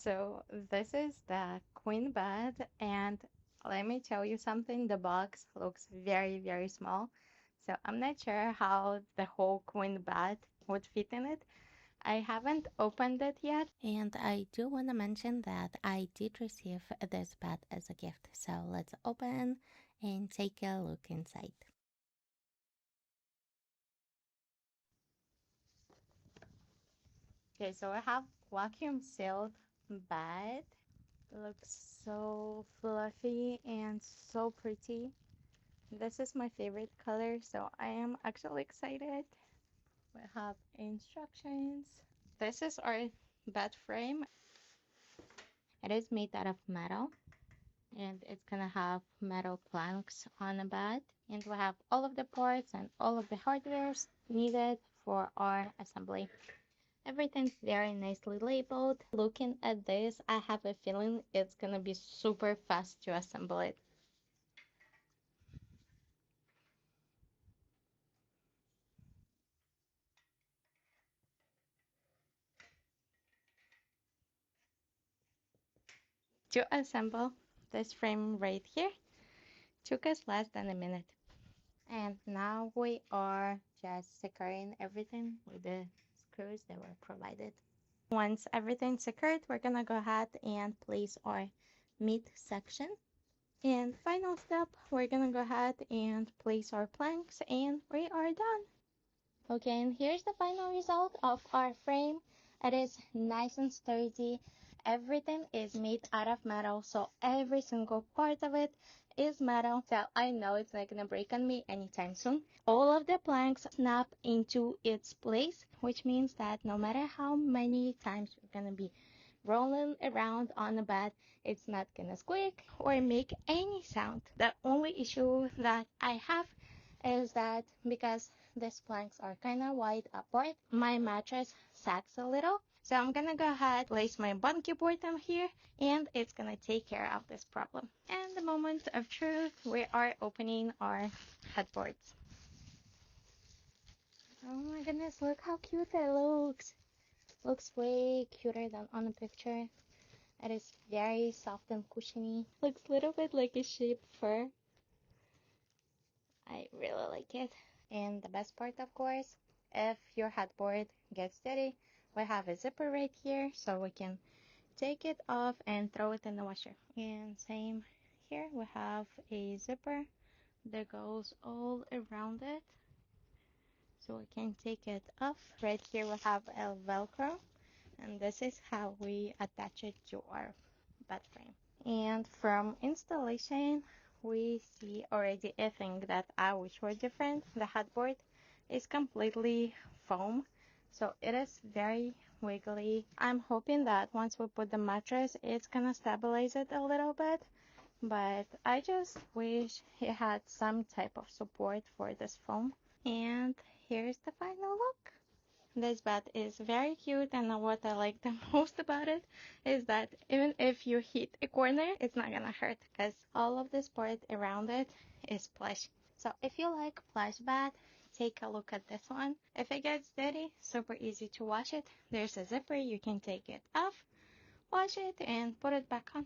So this is the queen bed, and let me tell you something, the box looks very, very small. So I'm not sure how the whole queen bed would fit in it. I haven't opened it yet. And I do want to mention that I did receive this bed as a gift. So let's open and take a look inside. Okay, so I have vacuum sealed bed. It looks so fluffy and so pretty. This is my favorite color, so I am actually excited. We have instructions. This is our bed frame. It is made out of metal, and it's gonna have metal planks on the bed. And we have all of the parts and all of the hardwares needed for our assembly. Everything's very nicely labeled. Looking at this, I have a feeling it's gonna be super fast to assemble it. To assemble this frame right here took us less than a minute. And now we are just securing everything with the screws that were provided. Once everything's secured, we're gonna go ahead and place our meat section. And final step, we're gonna go ahead and place our planks, and we are done. Okay, and here's the final result of our frame. It is nice and sturdy. Everything is made out of metal, so every single part of it is metal. So I know it's not gonna break on me anytime soon. All of the planks snap into its place, which means that no matter how many times you're gonna be rolling around on the bed, it's not gonna squeak or make any sound. The only issue that I have is that because these planks are kind of wide apart, my mattress sags a little. So I'm gonna go ahead, place my bungee board on here, and it's gonna take care of this problem. And the moment of truth, we are opening our headboards. Oh my goodness, look how cute it looks. Looks way cuter than on the picture. It is very soft and cushiony. Looks a little bit like a sheep fur. I really like it. And the best part, of course, if your headboard gets dirty, we have a zipper right here so we can take it off and throw it in the washer. And same here, we have a zipper that goes all around it so we can take it off. Right here we have a Velcro, and this is how we attach it to our bed frame. And from installation, we see already a thing that I wish were different. The headboard is completely foam, so it is very wiggly. I'm hoping that once we put the mattress, it's gonna stabilize it a little bit, but I just wish it had some type of support for this foam. And here's the final look. This bed is very cute, and what I like the most about it is that even if you hit a corner, it's not gonna hurt because all of this part around it is plush. So if you like plush bed, take a look at this one. If it gets dirty, super easy to wash it. There's a zipper, you can take it off, wash it, and put it back on.